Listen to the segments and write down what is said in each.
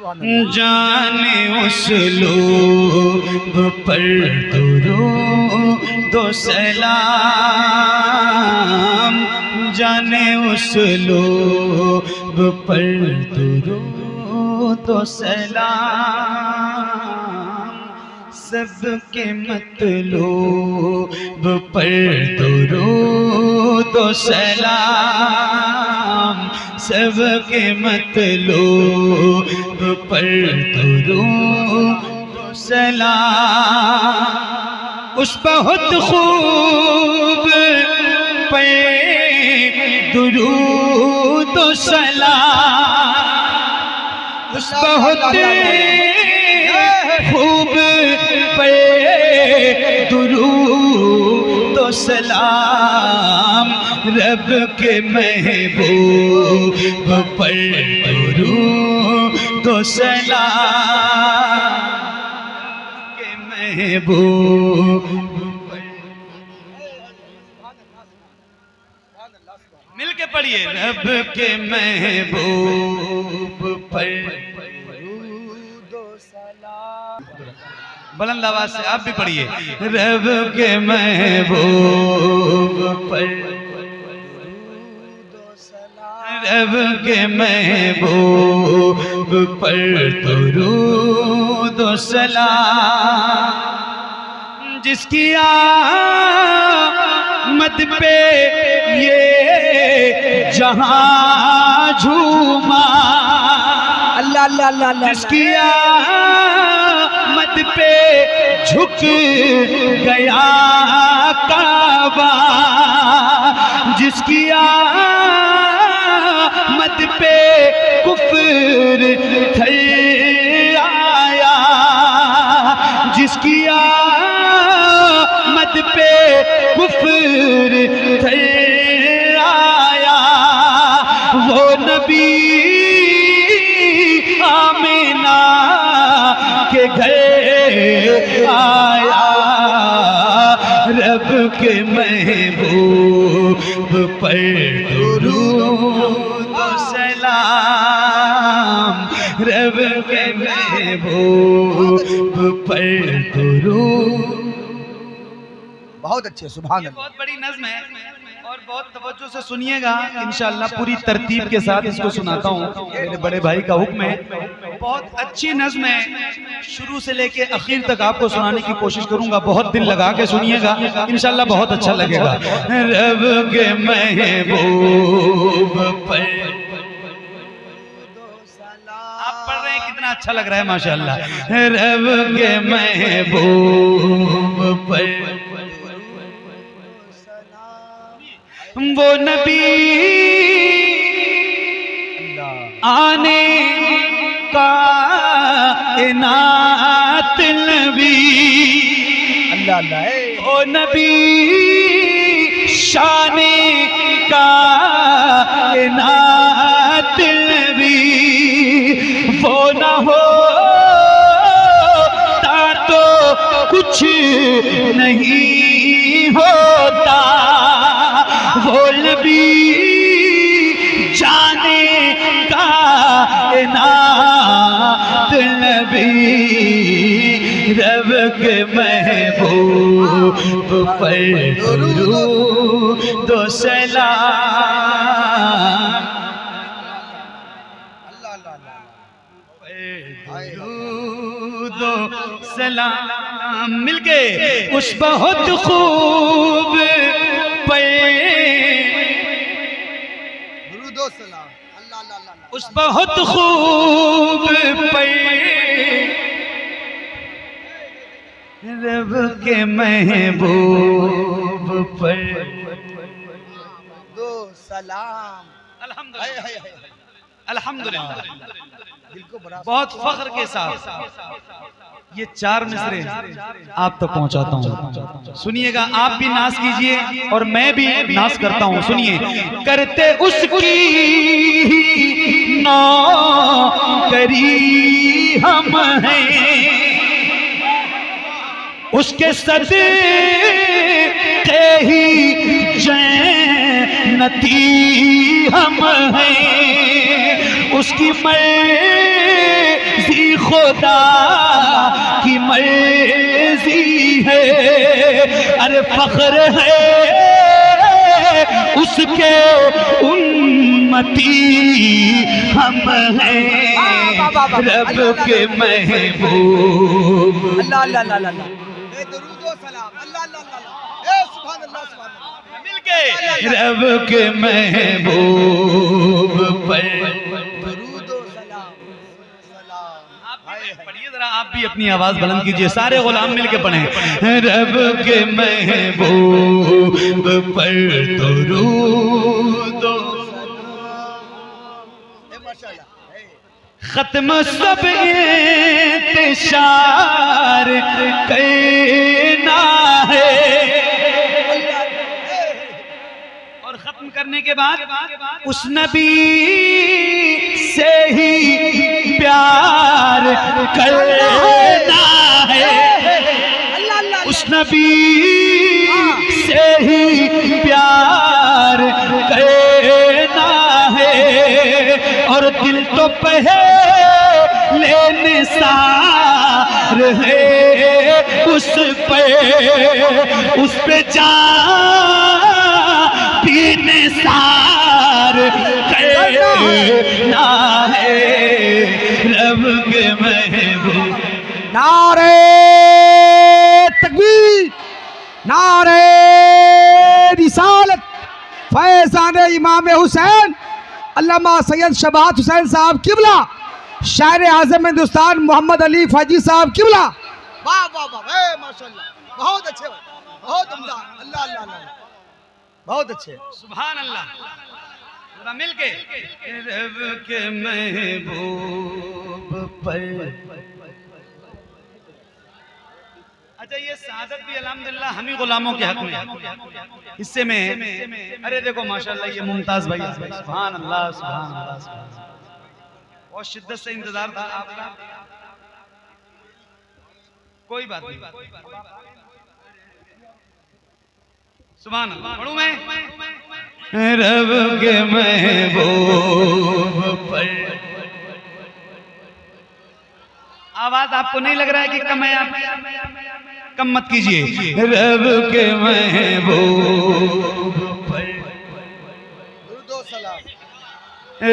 جانے اس لوگ پر درود و سلام، جانے اس لوگ پر درود و سلام، سب کے مطلوب پر درود و سلام، سب کے مطلوب پر درود و سلام، اس بہت خوب پہ درود و سلام، اس بہت خوب پہ درود و سلام، رب کے محبوب پر درود و سلام، کے محبوب مل کے پڑھیے، رب کے محبوب پر درود و سلام، بلند آواز سے آپ بھی پڑھیے، رب کے محبوب پر رب کے محبوب پر درود و سلام، جس کی آمد پہ یہ جہاں جھوما، اللہ اللہ اللہ اللہ، جس کی آمد پہ جھک گیا کعبہ، جس کی آمد پہ کفر تھر آیا، جس کی آمد پہ کفر تھر آیا، وہ نبی آمینہ کے گھر آیا، رب کے محبوب پر درود و سلام، رب کے محبوب پر درود۔ بہت اچھے، سبحان اللہ۔ بہت بڑی نظم ہے اور بہت توجہ سے سنیے گا، انشاءاللہ پوری ترتیب کے ساتھ اس کو سناتا ہوں، میرے بڑے بھائی کا حکم ہے۔ بہت اچھی نظم ہے، شروع سے لے کے اخیر تک آپ کو سنانے کی کوشش کروں گا، بہت دل لگا کے سنیے گا، انشاءاللہ بہت اچھا لگے گا۔ رب کے محبوب پر آپ پڑھ رہے ہیں، کتنا اچھا لگ رہا ہے ماشاءاللہ۔ رب کے محبوب پر وہ نبی آنے کائنات نبی، اللہ اللہ، وہ نبی شان کائنات نبی، وہ نہ ہوتا تو کچھ نہیں ہوتا، وہ نبی جانے کائنات نبی، رب کے محبوب پر درود و سلام، درود و سلام، مل کے اس بہت خوب درود و سلام، اللہ اللہ اللہ، اس بہت خوب پہ رب کے محبوب پر دو سلام، الحمدللہ الحمدللہ، دل کو بڑا بہت فخر کے ساتھ یہ چار مصرے آپ تک پہنچاتا ہوں، سنیے گا، آپ بھی ناز کیجئے اور میں بھی ناز کرتا ہوں، سنیے۔ کرتے اس کی نوکری ہم ہیں، اس کے صدقے ہی جنتی ہم ہیں، اس کی مرضی خدا کی مرضی ہے، ارے فخر ہے اس کے امتی ہم ہیں، رب کے محبوب۔ اللہ اللہ اللہ اللہ، اے درود و سلام، اللہ اللہ اللہ، اے سبحان اللہ سبحان اللہ، مل کے رب کے محبوب پر درود و سلام سلام۔ پڑھیے ذرا، آپ بھی اپنی آواز بلند کیجئے، سارے غلام مل کے پڑھیں۔ رب کے محبوب پر درود و اے ماشاءاللہ، اے ختم سب انتشار کرنا ہے، اور ختم کرنے کے بعد اس نبی سے ہی پیار کرنا ہے، اس نبی سے ہی پیار کرنا ہے، اور دل تو پہلے نثار ہے اس پہ جان بھی نثار کرنا ہے، رب کے محبوب۔ نعرہ تکبیر، نعرہ رسالت، فیضان امام حسین علامہ سید شبات حسین صاحب قبلہ، شاعر اعظم ہندوستان محمد علی فاجی صاحب قبلہ۔ واہ واہ واہ، اے ماشاءاللہ، بہت اچھے، بہت عمدہ، اللہ اللہ اللہ، بہت اچھے، سبحان اللہ۔ ذرا مل کے رب کے محبوب پر۔ اچھا، یہ سعادت بھی الحمدللہ ہمیں غلاموں کے حق میں اس سے میں، ارے دیکھو ماشاءاللہ یہ ممتاز بھائی، سبحان اللہ سبحان اللہ سبحان اللہ، بہت شدت سے انتظار تھا آپ کا، کوئی بات نہیں، سبحان اللہ۔ پڑھوں میں رب کے محبوب پر۔ آواز آپ کو نہیں لگ رہا ہے کہ کم ہے؟ آپ کم مت کیجئے۔ رب کے محبوب پر، درود و سلام،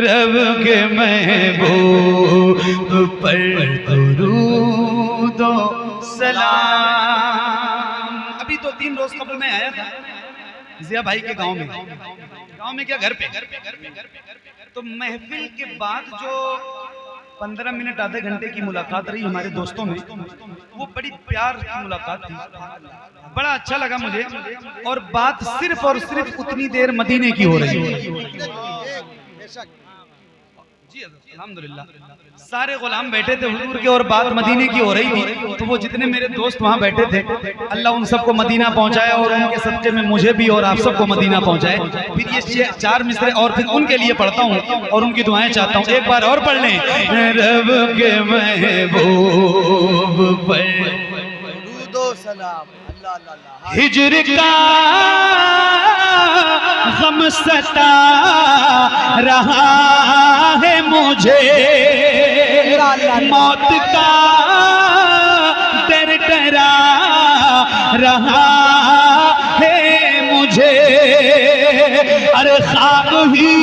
رب کے محبوب پر درود و سلام۔ ابھی تو 3 روز قبل میں آیا تھا ضیاء بھائی کے گاؤں میں کیا گھر پہ، تو محفل کے بعد جو 15 منٹ آدھے گھنٹے کی ملاقات رہی ہمارے دوستوں میں، وہ بڑی پیار کی ملاقات تھی، بڑا اچھا لگا مجھے، اور بات صرف اور صرف اتنی دیر مدینے کی ہو رہی ہے۔ بے شک، جی الحمدللہ، سارے غلام بیٹھے تھے حضور کے، اور بات مدینے کی ہو رہی تھی، تو وہ جتنے میرے دوست وہاں بیٹھے تھے، اللہ ان سب کو مدینہ پہنچائے، اور ان کے صدقے میں مجھے بھی اور آپ سب کو مدینہ پہنچائے۔ پھر یہ 4 مصرے اور پھر ان کے لیے پڑھتا ہوں اور ان کی دعائیں چاہتا ہوں، ایک بار اور پڑھ لیں۔ رب کے محبوب پر درود و سلام، اللہ اللہ اللہ، ہجر کا غم ستا رہا ہے مجھے، موت کا ڈر ڈرا رہا ہے مجھے، ارے خواب ہی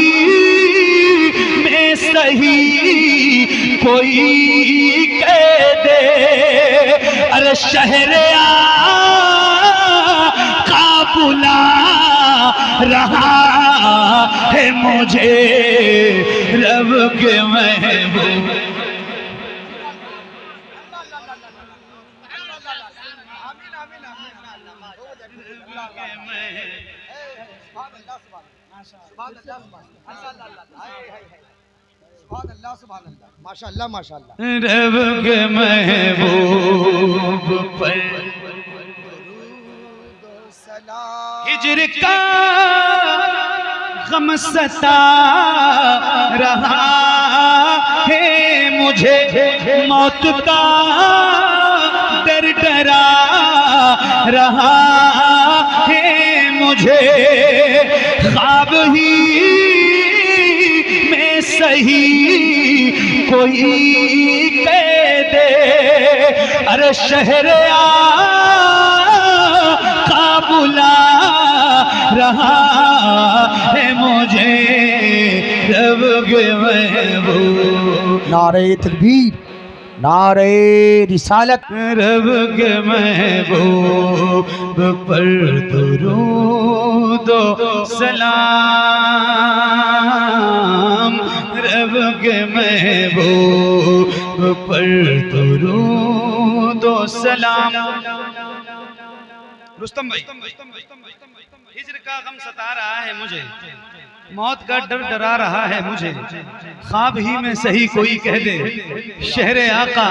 میں صحیح کوئی کہہ دے، ارے شہر آقا بلا رہا ہے مجھے، رب کے محبوب۔ ماشاءاللہ ماشاءاللہ، رب کے محبوب پر درود و سلام، ہجر کا غم ستا رہا ہے مجھے، موت کا ڈر ڈرا رہا ہے مجھے، خواب ہی میں صحیح کوئی کہہ ارے شہر آقا بلا رہا ہے مجھے رب کے محبوب. نعرہ تکبیر، نعرہ رسالت. رب کے محبوب پر درود و سلام. رب کے محبوب پر درود و سلام. رستم بھائی، ہجر کا غم ستا رہا ہے مجھے، موت کا ڈر ڈرا رہا ہے مجھے. خواب ہی میں صحیح کوئی کہہ دے شہر آقا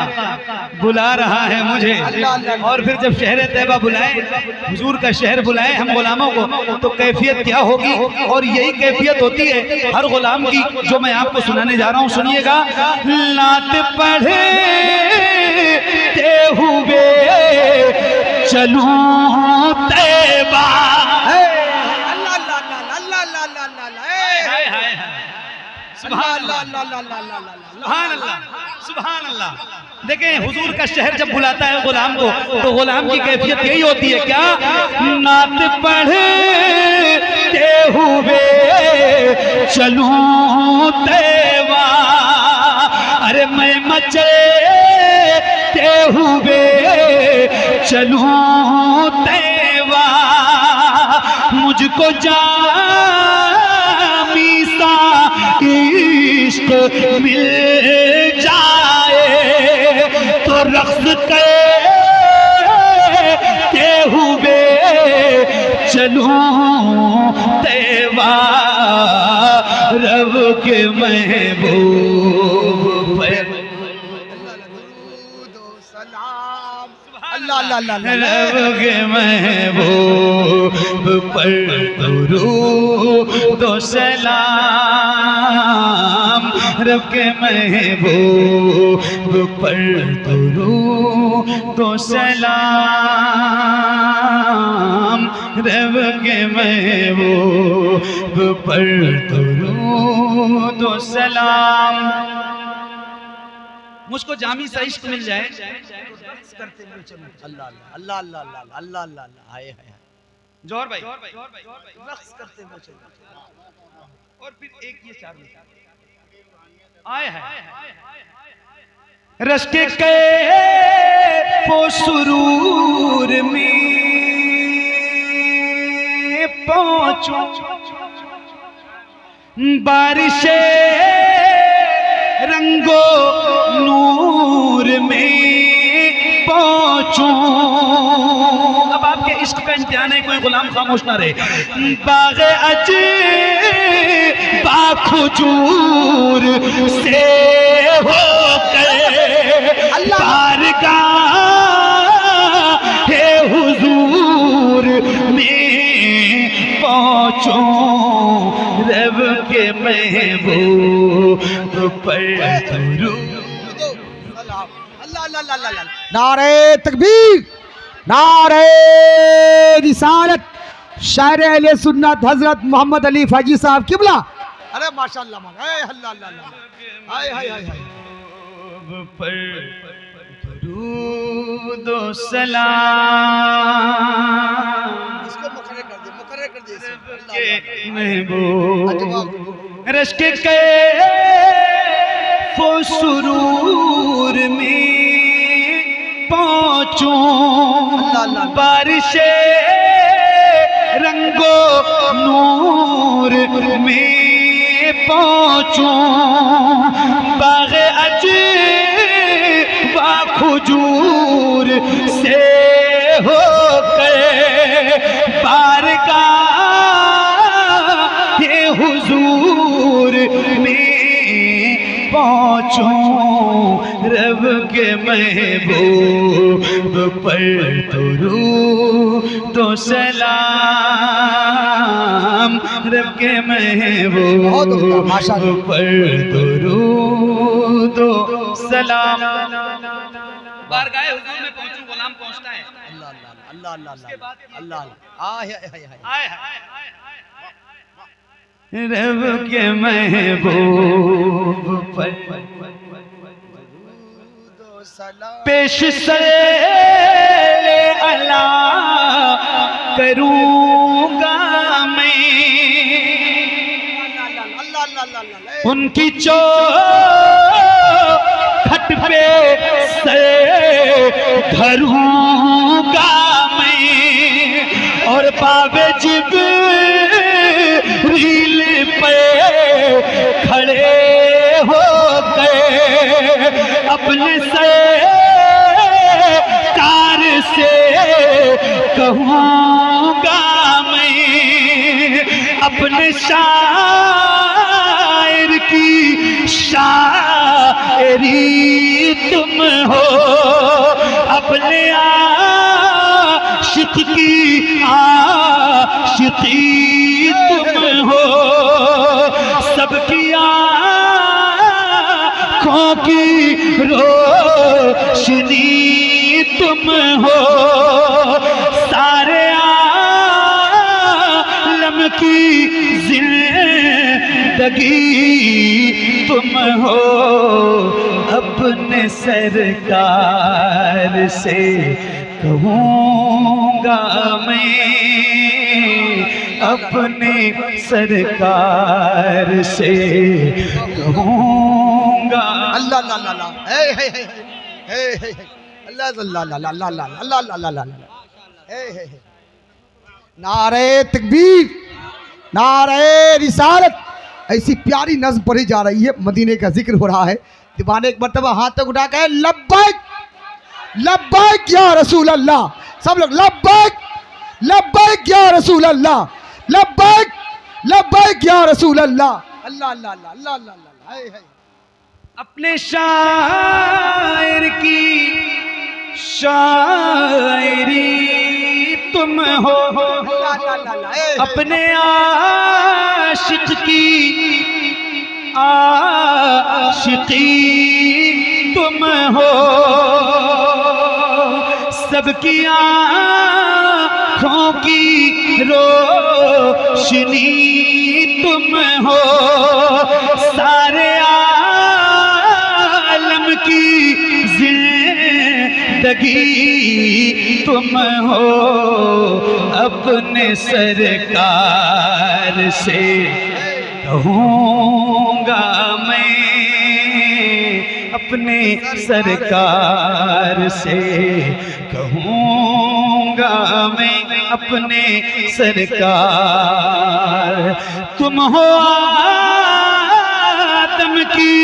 بلا رہا ہے مجھے. اور پھر جب شہر طیبہ بلائے، حضور کا شہر بلائے ہم غلاموں کو، تو کیفیت کیا ہوگی؟ اور یہی کیفیت ہوتی ہے ہر غلام کی، جو میں آپ کو سنانے جا رہا ہوں. سنیے گا. لات پڑھتے ہوئے چلوں طیبہ. سبحان اللہ، سبحان اللہ. دیکھیں حضور کا شہر جب بلاتا ہے غلام کو، تو غلام کی کیفیت یہی ہوتی ہے. کیا؟ نعت پڑھتے ہوئے چلوں طیبہ. ارے میں مچلتے ہوئے چلوں طیبہ. مجھ کو جامی سا عشق مل جائے تو رقص کرتے ہوئے چلوں طیبہ. رب کے محبوب رب کے محبوب پر درود و سلام. رب کے محبوب پر درود و سلام. رب کے محبوب پر درود و سلام. مجھ کو جامی سا عشق مل جائے کرتے ہوئے چلو. اللہ اللہ اللہ اللہ اللہ اللہ اللہ. ہائے ہائے جوہر بھائی، رقص کرتے ہوئے چلو. اور پھر ایک یہ چار میں آئے ہیں. رشک کیف و سرور میں پہنچوں، بارش رنگ و نور میں پہنچوں. اب آپ کے عشق کا امتحان ہے، کوئی غلام خاموش نہ رہے. باغ عجیبا کھجور سے ہو کر بارگاہ حضور میں پہنچوں. رب کے محبوب پر درود. نعرہ تکبیر، نعرہ رسالت. شاعر اہل سنت حضرت محمد علی فاجی صاحب قبلہ. ارے ماشاءاللہ، اللہ اللہ اللہ. ہائے ہائے ہائے. پر درود و سلام. اس کو مقرر کر دے، مقرر کر دے. محبوب رشک کیف و سرور میں پہنچوں، بارش رنگ و نور میں پہنچوں. باغ عجیبا کھجور سے ہو کر بارگاہ حضور میں پہنچوں. رب کے محبوب پر درود و سلام. رب کے محبوب پر درود و سلام. بارگاہ حضور میں پہنچوں، غلام پہنچتا ہے. اللہ اللہ اللہ اللہ اللہ اللہ. رب کے محبوب پر پیش سر اللہ کروں گا میں ان کی چوکھٹ پہ سر دھروں گا میں اور باب جبریل پہ کھڑے ہو گئے اپنے سرکار سے کہوں گا میں اپنے شاعر کی شاعری تم ہو اپنے عاشق کی عاشقی تم ہو سب کی آنکھوں کی روشنی تم ہو سارے عالم کی زندگی تم ہو اپنے سرکار سے کہوں گا میں اپنے سرکار سے کہوں گا اللہ اللہ اللہ اللہ اللہ اللہ اللہ اللہ اللہ اللہ اللہ نعرہ تکبیر نعرہ رسالت ایسی پیاری نظم پڑھی جا رہی ہے مدینے کا ذکر ہو رہا ہے دیوانے ایک مرتبہ ہاتھ تک اٹھا کہ لبیک لبیک یا رسول اللہ سب لوگ لبیک لبیک یا رسول اللہ لبیک لبیک یا رسول اللہ اللہ اللہ اللہ اللہ اللہ اللہ اپنے شاعر کی شاعری تم ہو اپنے عاشق کی عاشقی تم ہو سب کی آنکھوں کی روشنی تم ہو سارے عالم کی زندگی تم ہو اپنے سرکار سے کہوں گا میں اپنے سرکار سے کہوں گا میں اپنے سرکار تم ہو آدم کی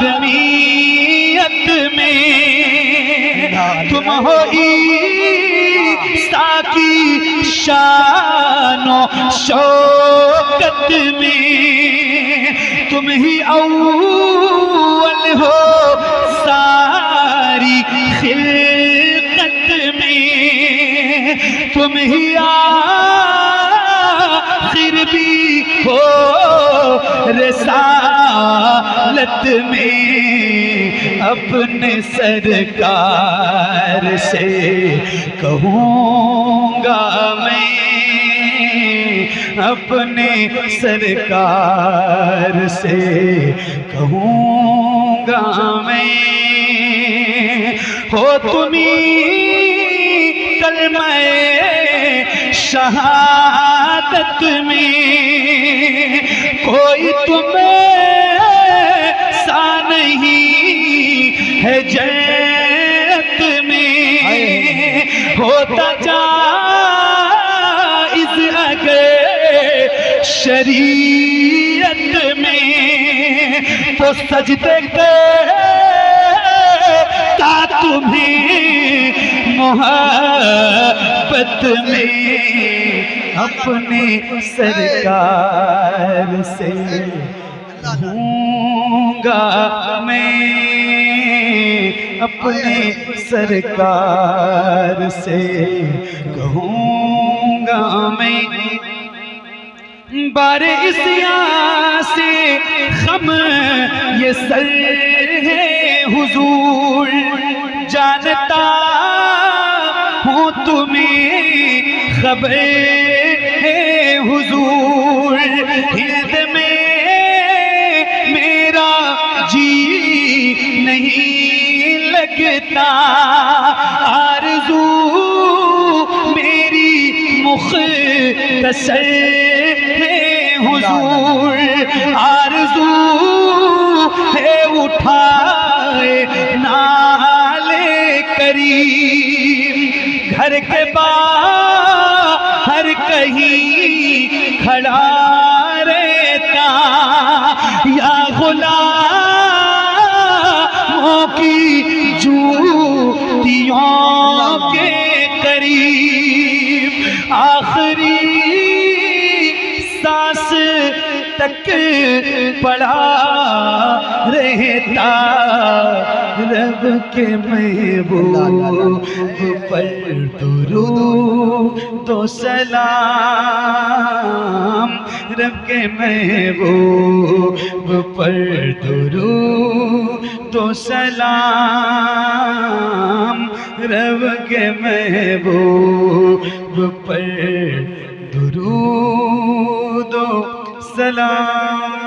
آدمیت میں تم ہو عیسیٰ کی شان و شوکت میں تم ہی اول ہو ساری خلقت میں تم ہی آخر بھی ہو رسالت میں اپنے سرکار سے کہوں گا میں اپنے سرکار سے کہوں گا میں ہو تمہیں کلمہ شہادت میں کوئی تمہیں سا نہیں ہے جنت میں ہوتا جائز اگر شریعت میں تو سجدے کا تمہیں محبت میں اپنے سرکار سے کہوں گا میں اپنے سرکار سے کہوں گا میں بار عصیاں سے خم یہ سر ہے حضور جانتا ہوں تمہیں خبر ہے حضور ہند میں میرا جی نہیں لگتا آرزو میری مختصر ہے حضور آرزو ہے اٹھائے نالے کریم گھر کے باہر کہیں کھڑا رہتا یا غلاموں کی جوتیوں کے قریب آخری سانس تک پڑا رہتا رب کے محبوب پر درود و سلام رب کے محبوب پر درود و سلام رب کے محبوب پر درود و سلام